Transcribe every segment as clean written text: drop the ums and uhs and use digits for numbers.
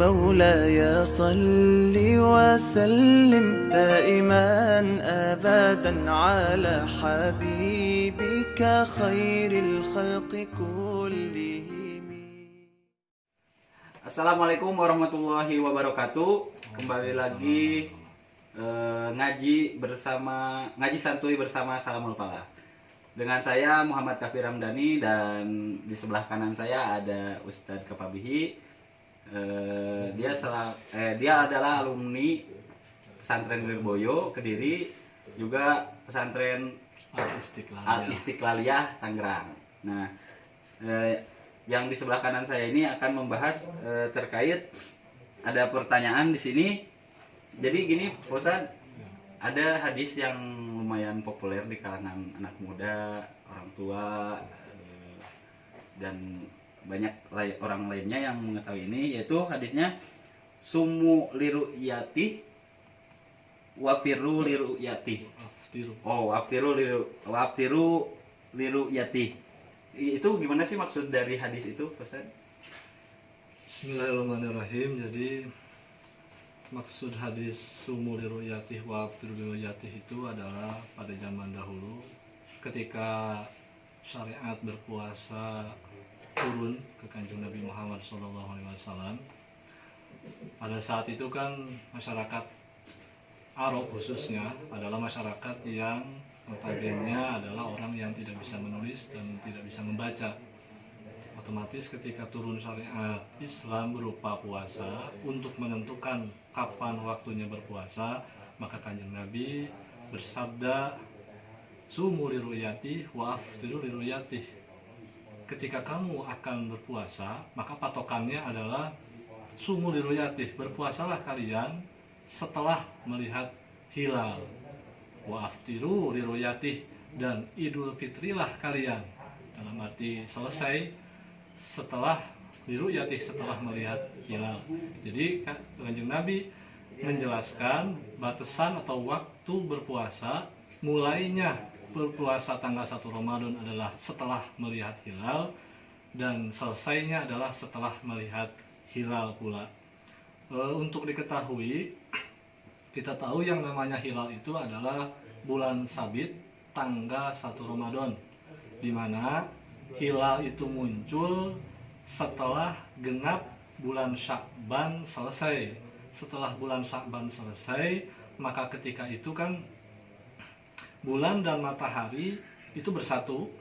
مولاي صل وسلم دائما أبدا على حبيبك خير الخلق كلهم. Assalamualaikum warahmatullahi wabarakatuh. Kembali lagi ngaji santuy bersama Salamul Falah. Dengan saya Muhammad Kafir Ramdhani dan di sebelah kanan saya ada Ustadz Kepabihi. Dia adalah alumni pesantren Lirboyo Kediri, juga pesantren Al-Istiqlaliyah Tangerang. Nah, yang di sebelah kanan saya ini akan membahas terkait ada pertanyaan di sini. Jadi gini, Ustaz, ada hadis yang lumayan populer di kalangan anak muda, orang tua, dan banyak orang lainnya yang mengetahui ini, yaitu hadisnya sumu liru'yati wafiru liru'yati. Waftiru liru'yati. Itu gimana sih maksud dari hadis itu, Ustaz? Bismillahirrahmanirrahim. Jadi maksud hadis sumu liru'yati waftiru liru'yati itu adalah pada zaman dahulu ketika syariat berpuasa turun ke Kanjeng Nabi Muhammad SAW. Pada saat itu kan masyarakat Arab khususnya adalah masyarakat yang notabene adalah orang yang tidak bisa menulis dan tidak bisa membaca. Otomatis ketika turun syariat Islam berupa puasa, untuk menentukan kapan waktunya berpuasa, maka Kanjeng Nabi bersabda, sumu liruyati wa aftiru liruyati. Ketika kamu akan berpuasa, maka patokannya adalah sumu liruyati, berpuasalah kalian setelah melihat hilal. Wa aftiru liruyati, dan idul fitrilah kalian, dalam arti selesai setelah liruyati, setelah melihat hilal. Jadi Kanjeng Nabi menjelaskan batasan atau waktu berpuasa. Mulainya berpuasa tanggal 1 Ramadan adalah setelah melihat hilal, dan selesainya adalah setelah melihat hilal pula. Untuk diketahui, kita tahu yang namanya hilal itu adalah bulan sabit tanggal 1 Ramadan, di mana hilal itu muncul setelah genap bulan Sya'ban selesai. Setelah bulan Sya'ban selesai, maka ketika itu kan bulan dan matahari itu bersatu.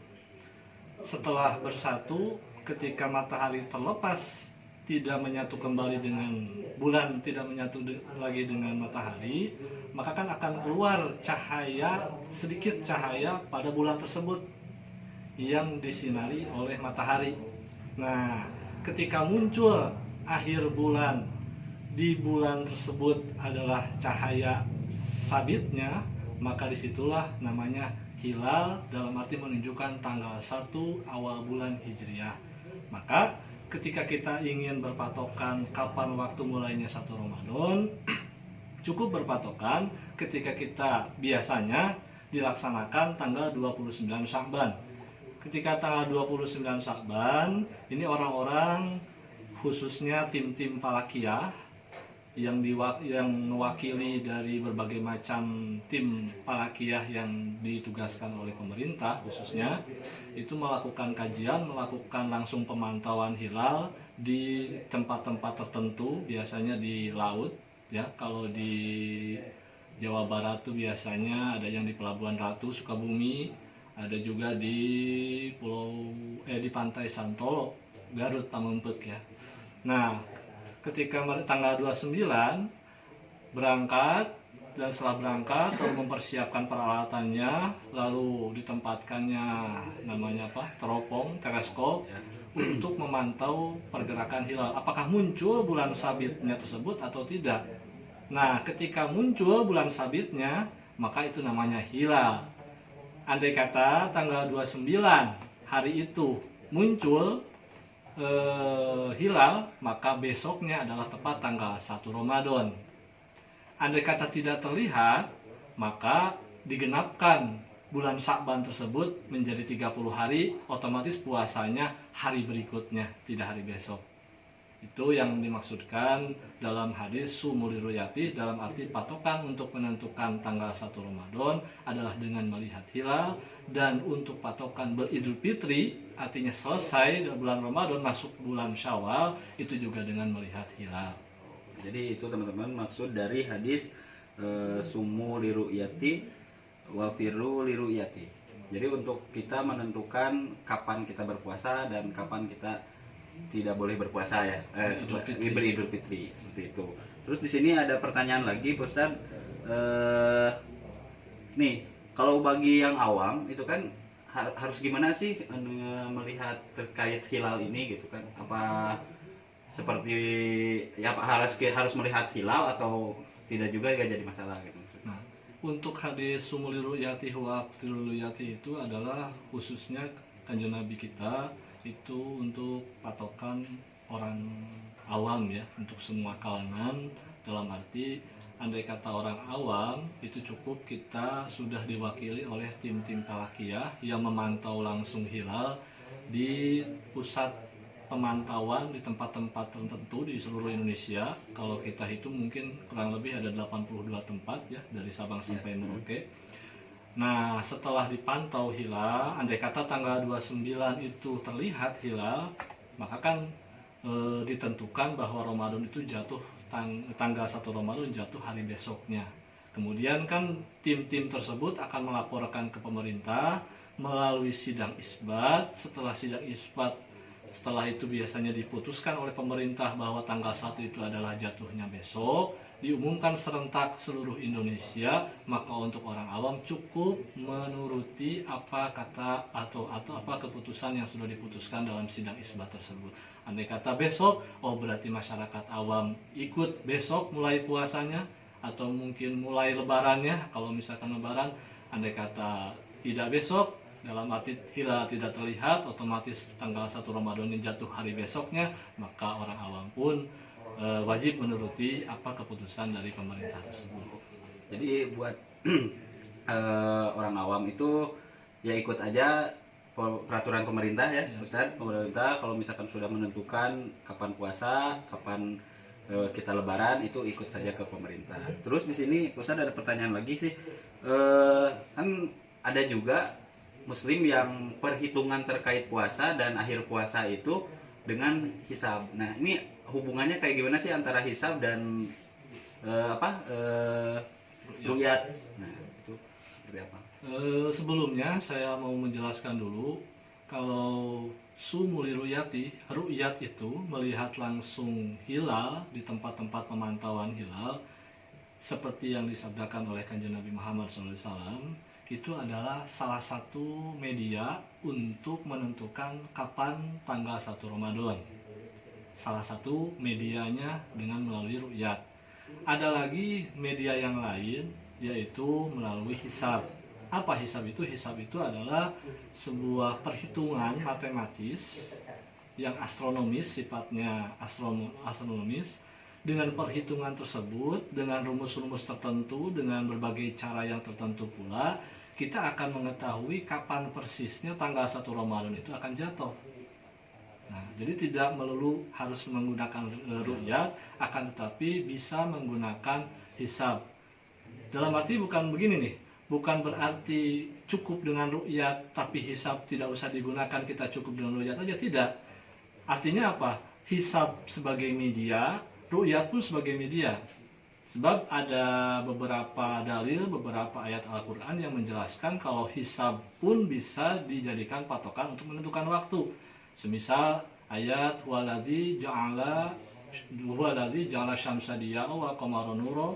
Setelah bersatu, ketika matahari terlepas, tidak menyatu kembali dengan bulan, tidak menyatu lagi dengan matahari, maka kan akan keluar cahaya, sedikit cahaya pada bulan tersebut yang disinari oleh matahari. Nah, ketika muncul akhir bulan, di bulan tersebut adalah cahaya sabitnya, maka disitulah namanya hilal, dalam arti menunjukkan tanggal 1 awal bulan Hijriah. Maka ketika kita ingin berpatokan kapan waktu mulainya 1 Ramadan, cukup berpatokan ketika kita biasanya dilaksanakan tanggal 29 Sya'ban. Ketika tanggal 29 Sya'ban, ini orang-orang khususnya tim-tim falakiyah yang mewakili dari berbagai macam tim falakiyah yang ditugaskan oleh pemerintah khususnya, itu melakukan kajian, melakukan langsung pemantauan hilal di tempat-tempat tertentu, biasanya di laut ya. Kalau di Jawa Barat tuh biasanya ada yang di Pelabuhan Ratu Sukabumi, ada juga di di Pantai Santolo Garut Pamengpeuk ya. Nah, ketika tanggal 29 berangkat, dan setelah berangkat lalu mempersiapkan peralatannya, lalu ditempatkannya namanya teropong, teleskop untuk memantau pergerakan hilal, apakah muncul bulan sabitnya tersebut atau tidak. Nah, ketika muncul bulan sabitnya, maka itu namanya hilal. Andai kata tanggal 29 hari itu muncul hilal, maka besoknya adalah tepat tanggal 1 Ramadan. Andai kata tidak terlihat, maka digenapkan bulan Sya'ban tersebut menjadi 30 hari, otomatis puasanya hari berikutnya, tidak hari besok. Itu yang dimaksudkan dalam hadis sumuli ruyati, dalam arti patokan untuk menentukan tanggal 1 Ramadan adalah dengan melihat hilal, dan untuk patokan beridul fitri artinya selesai bulan Ramadan masuk bulan Syawal itu juga dengan melihat hilal. Jadi itu teman-teman maksud dari hadis sumu liru'yati wa firru liru'yati. Jadi untuk kita menentukan kapan kita berpuasa dan kapan kita tidak boleh berpuasa ya, beridul fitri seperti itu. Terus di sini ada pertanyaan lagi, Pak Ustadz. Nih, kalau bagi yang awam itu kan harus gimana sih melihat terkait hilal ini gitu kan? Apa seperti ya harus melihat hilal atau tidak juga gak jadi masalah gitu? Nah, untuk hadis sumuli ru'yati wa aftirul ru'yati itu adalah khususnya Kanjeng Nabi kita itu untuk patokan orang awam ya, untuk semua kalangan. Dalam arti andai kata orang awam itu cukup kita sudah diwakili oleh tim-tim falakiyah yang memantau langsung hilal di pusat pemantauan di tempat-tempat tertentu di seluruh Indonesia. Kalau kita hitung mungkin kurang lebih ada 82 tempat ya, dari Sabang sampai Merauke. Nah, setelah dipantau hilal, andai kata tanggal 29 itu terlihat hilal, maka kan ditentukan bahwa Ramadan itu jatuh tanggal 1 Ramadan jatuh hari besoknya. Kemudian kan tim-tim tersebut akan melaporkan ke pemerintah melalui sidang isbat. Setelah sidang isbat, setelah itu biasanya diputuskan oleh pemerintah bahwa tanggal 1 itu adalah jatuhnya besok, diumumkan serentak seluruh Indonesia. Maka untuk orang awam cukup menuruti apa kata atau apa keputusan yang sudah diputuskan dalam sidang isbat tersebut. Andai kata besok, oh berarti masyarakat awam ikut besok mulai puasanya, atau mungkin mulai lebarannya. Kalau misalkan lebaran, andai kata tidak besok, dalam arti hilal tidak terlihat, otomatis tanggal 1 Ramadan yang jatuh hari besoknya, maka orang awam pun wajib menuruti apa keputusan dari pemerintah tersebut. Jadi buat orang awam itu ya ikut aja peraturan pemerintah ya, Ustaz. Pemerintah kalau misalkan sudah menentukan kapan puasa, kapan kita lebaran, itu ikut saja ke pemerintah. Terus di sini Ustaz ada pertanyaan lagi sih. Kan ada juga muslim yang perhitungan terkait puasa dan akhir puasa itu dengan hisab. Nah, ini hubungannya kayak gimana sih antara hisab dan ru'yat? Nah, itu seperti apa? Sebelumnya saya mau menjelaskan dulu kalau sumuli ru'yati, ru'yat itu melihat langsung hilal di tempat-tempat pemantauan hilal seperti yang disabdakan oleh Kanjeng Nabi Muhammad SAW. Itu adalah salah satu media untuk menentukan kapan tanggal 1 Ramadan. Salah satu medianya dengan melalui ru'yat. Ada lagi media yang lain, yaitu melalui hisab. Apa hisab itu? Hisab itu adalah sebuah perhitungan matematis yang astronomis, sifatnya astronomis. Dengan perhitungan tersebut, dengan rumus-rumus tertentu, dengan berbagai cara yang tertentu pula, kita akan mengetahui kapan persisnya tanggal 1 Ramadan itu akan jatuh. Nah, jadi tidak melulu harus menggunakan ru'yat, akan tetapi bisa menggunakan hisab. Dalam arti bukan begini nih, bukan berarti cukup dengan ru'yat tapi hisab tidak usah digunakan, kita cukup dengan ru'yat aja, tidak. Artinya apa? Hisab sebagai media, ru'yat pun sebagai media. Sebab ada beberapa dalil, beberapa ayat Al-Quran yang menjelaskan kalau hisab pun bisa dijadikan patokan untuk menentukan waktu. Semisal ayat waladzi ja'ala syamsa diya'u wa qamara nura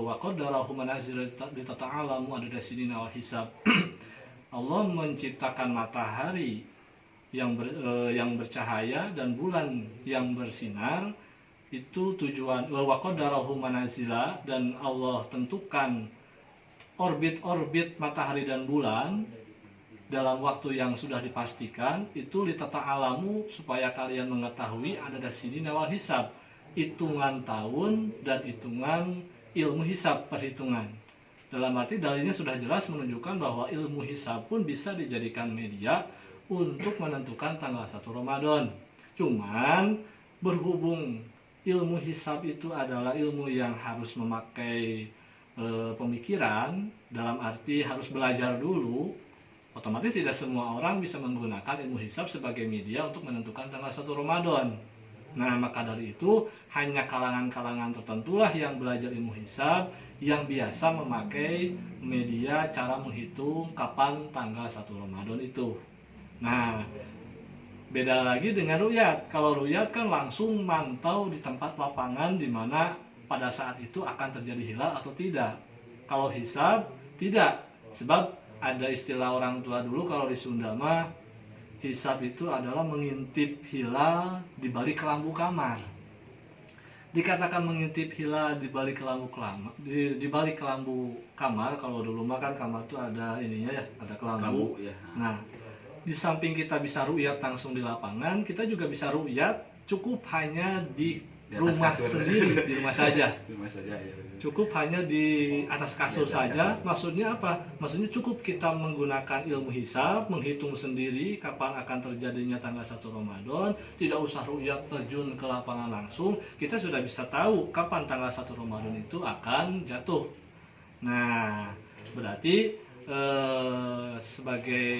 wa qaddarahu manazila litata'alamu adada sinina wal hisab. Allah menciptakan matahari yang bercahaya dan bulan yang bersinar. Itu tujuan wa qaddarahu manazila, dan Allah tentukan orbit-orbit matahari dan bulan dalam waktu yang sudah dipastikan. Itu litata'alamu, supaya kalian mengetahui adada sinina wal hisab, hitungan tahun dan hitungan ilmu hisab, perhitungan. Dalam arti dalilnya sudah jelas menunjukkan bahwa ilmu hisab pun bisa dijadikan media untuk menentukan tanggal 1 Ramadan. Cuman berhubung ilmu hisab itu adalah ilmu yang harus memakai pemikiran, dalam arti harus belajar dulu, otomatis tidak semua orang bisa menggunakan ilmu hisab sebagai media untuk menentukan tanggal 1 Ramadan. Nah, maka dari itu hanya kalangan-kalangan tertentulah yang belajar ilmu hisab yang biasa memakai media cara menghitung kapan tanggal 1 Ramadan itu. Nah, beda lagi dengan ru'yat. Kalau ru'yat kan langsung mantau di tempat lapangan di mana pada saat itu akan terjadi hilal atau tidak. Kalau hisab tidak, sebab ada istilah orang tua dulu kalau di Sunda mah hisab itu adalah mengintip hilal di balik kelambu kamar. Dikatakan mengintip hilal di balik kelambu kamar, kalau dulu mah kan kamar itu ada ininya ya, ada kelambu. Ya. Nah, di samping kita bisa ru'yat langsung di lapangan, kita juga bisa ru'yat cukup hanya di rumah sendiri, di rumah saja. Ya. Cukup hanya di atas kasur saja. Maksudnya apa? Maksudnya cukup kita menggunakan ilmu hisab, menghitung sendiri kapan akan terjadinya tanggal 1 Ramadan, tidak usah ru'yat terjun ke lapangan langsung, kita sudah bisa tahu kapan tanggal 1 Ramadan itu akan jatuh. Nah, berarti sebagai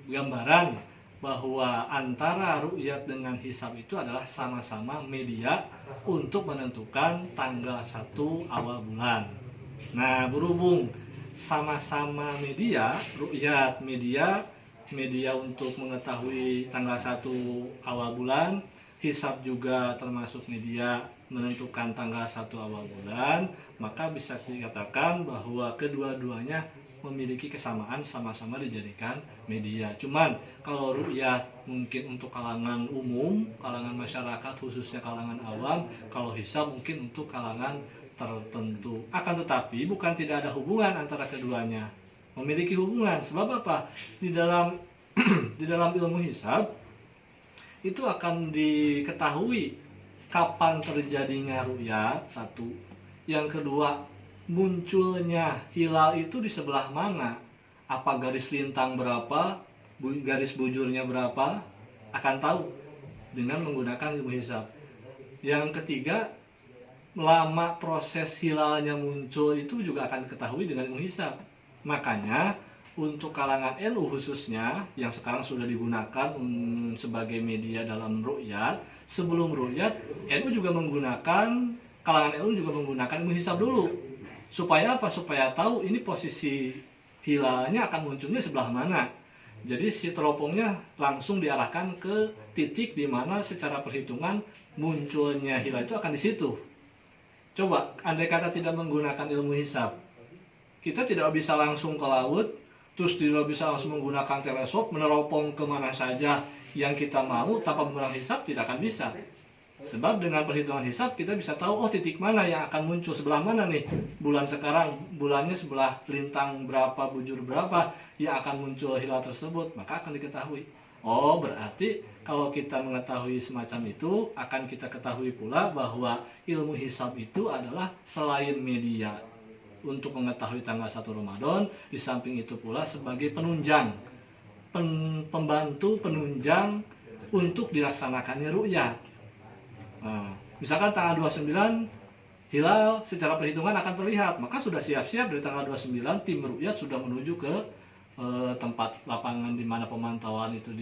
gambaran bahwa antara ru'yat dengan hisab itu adalah sama-sama media untuk menentukan tanggal 1 awal bulan. Nah, berhubung sama-sama media, ru'yat media untuk mengetahui tanggal 1 awal bulan, hisab juga termasuk media menentukan tanggal 1 awal bulan, maka bisa dikatakan bahwa kedua-duanya memiliki kesamaan, sama-sama dijadikan media. Cuman kalau ru'yat mungkin untuk kalangan umum, kalangan masyarakat khususnya kalangan awam, kalau hisab mungkin untuk kalangan tertentu. Akan tetapi bukan tidak ada hubungan antara keduanya. Memiliki hubungan. Sebab apa? Di dalam di dalam ilmu hisab itu akan diketahui kapan terjadinya ru'yat, satu. Yang kedua, munculnya hilal itu di sebelah mana, apa garis lintang berapa, garis bujurnya berapa, akan tahu dengan menggunakan ilmu hisab. Yang ketiga, lama proses hilalnya muncul itu juga akan diketahui dengan ilmu hisab. Makanya untuk kalangan NU khususnya yang sekarang sudah digunakan sebagai media dalam ru'yat, sebelum ru'yat NU juga menggunakan, kalangan NU juga menggunakan ilmu hisab dulu. Supaya apa? Supaya tahu ini posisi hilalnya akan munculnya sebelah mana. Jadi si teropongnya langsung diarahkan ke titik di mana secara perhitungan munculnya hilal itu akan di situ. Coba, andai kata tidak menggunakan ilmu hisab, kita tidak bisa langsung ke laut, terus tidak bisa langsung menggunakan teleskop meneropong kemana saja yang kita mau tanpa menggunakan hisab, tidak akan bisa. Sebab dengan perhitungan hisab kita bisa tahu, oh titik mana yang akan muncul, sebelah mana nih bulan sekarang, bulannya sebelah lintang berapa, bujur berapa yang akan muncul hilal tersebut, maka akan diketahui. Oh, berarti kalau kita mengetahui semacam itu, akan kita ketahui pula bahwa ilmu hisab itu adalah selain media untuk mengetahui tanggal 1 Ramadan, di samping itu pula sebagai penunjang, pembantu penunjang untuk dilaksanakannya ru'yat. Nah, misalkan tanggal 29 hilal secara perhitungan akan terlihat, maka sudah siap-siap dari tanggal 29 tim ru'yat sudah menuju ke tempat lapangan di mana pemantauan itu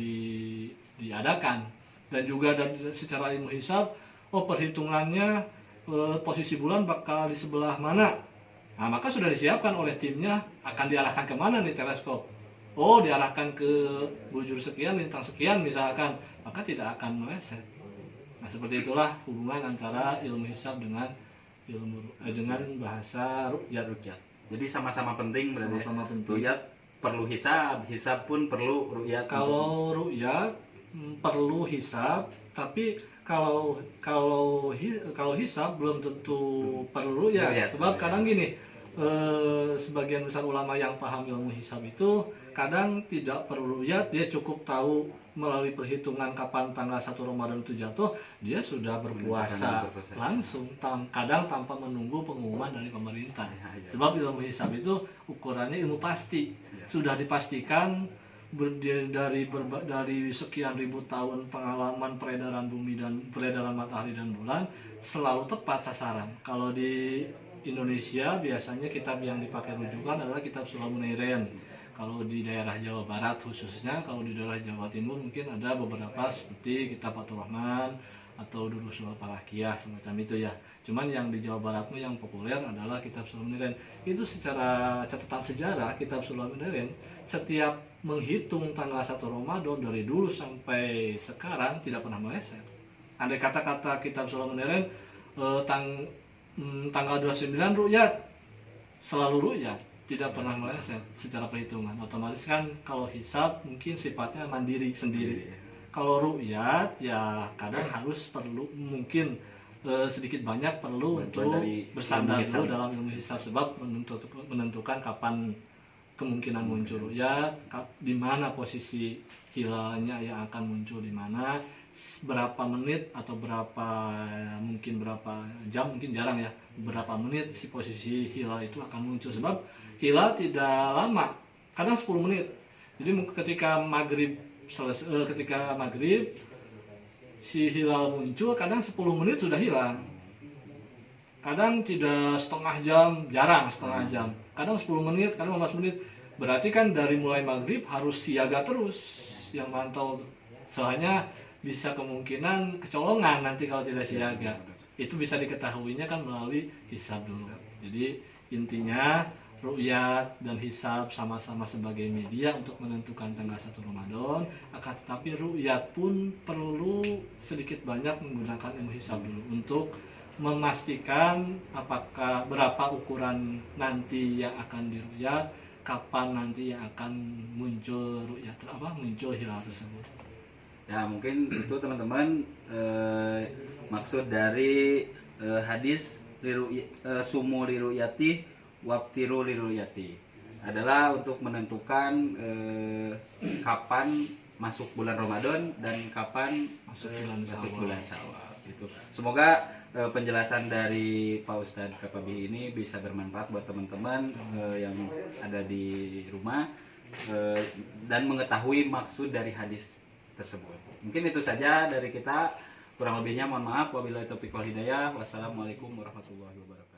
diadakan. Dan juga secara ilmu hisab, oh perhitungannya posisi bulan bakal di sebelah mana. Nah, maka sudah disiapkan oleh timnya, akan diarahkan kemana nih teleskop. Oh, diarahkan ke bujur sekian, lintang sekian misalkan, maka tidak akan meleset. Nah, seperti itulah hubungan antara ilmu hisab dengan dengan bahasa ru'yat. Jadi sama-sama penting berarti. Sama-sama penting. Ru'yat perlu hisab, hisab pun perlu ru'yat. Kalau ru'yat perlu hisab, tapi kalau hisab belum tentu perlu ru'yat. Sebab kadang gini, sebagian besar ulama yang paham ilmu hisab itu kadang tidak perlu ru'yat, dia cukup tahu melalui perhitungan kapan tanggal 1 Ramadan itu jatuh, dia sudah berpuasa langsung, kadang tanpa menunggu pengumuman dari pemerintah. Sebab ilmu hisab itu ukurannya ilmu pasti, sudah dipastikan dari sekian ribu tahun pengalaman peredaran bumi dan peredaran matahari dan bulan selalu tepat sasaran. Kalau di Indonesia biasanya kitab yang dipakai rujukan adalah kitab Sulamunairen. Kalau di daerah Jawa Barat khususnya, kalau di daerah Jawa Timur mungkin ada beberapa seperti kitab Fathur Rahman atau Durusul Falakiyah semacam itu ya. Cuman yang di Jawa Barat yang populer adalah kitab Sulamunairen. Itu secara catatan sejarah kitab Sulamunairen setiap menghitung tanggal 1 Ramadan dari dulu sampai sekarang tidak pernah meleset. Andai kata kitab Sulamunairen tanggal 29 ru'yat, selalu ru'yat, tidak pernah meleset secara perhitungan. Otomatis kan kalau hisab mungkin sifatnya mandiri sendiri. Kalau ru'yat ya kadang harus perlu mungkin sedikit banyak perlu untuk bersandar dulu dalam ilmu hisab sebab menentukan kapan kemungkinan muncul ru'yat, di mana posisi hilalnya yang akan muncul di mana, berapa menit atau berapa jam, mungkin jarang ya, berapa menit si posisi hilal itu akan muncul sebab hilal tidak lama, kadang 10 menit. Jadi ketika maghrib si hilal muncul kadang 10 menit sudah hilang. Kadang tidak setengah jam, jarang setengah jam. Kadang 10 menit, kadang 15 menit. Berarti kan dari mulai maghrib harus siaga terus yang mantau. Soalnya bisa kemungkinan kecolongan nanti kalau tidak siaga. Itu bisa diketahuinya kan melalui hisab dulu. Jadi intinya ru'yat dan hisab sama-sama sebagai media untuk menentukan tanggal 1 Ramadan, akan tetapi ru'yat pun perlu sedikit banyak menggunakan ilmu hisab dulu untuk memastikan apakah berapa ukuran nanti yang akan diru'yat, kapan nanti yang akan muncul ru'yat muncul hilal tersebut. Ya mungkin itu teman-teman maksud dari hadis sumu liruyati wabtiru liruyati adalah untuk menentukan kapan masuk bulan Ramadan dan kapan masuk bulan Syawal. Gitu. Semoga penjelasan dari Pak Ustadz Kapabi ini bisa bermanfaat buat teman-teman yang ada di rumah dan mengetahui maksud dari hadis tersebut. Mungkin itu saja dari kita. Kurang lebihnya mohon maaf. Wabillahi taufiq wal hidayah. Wassalamualaikum warahmatullahi wabarakatuh.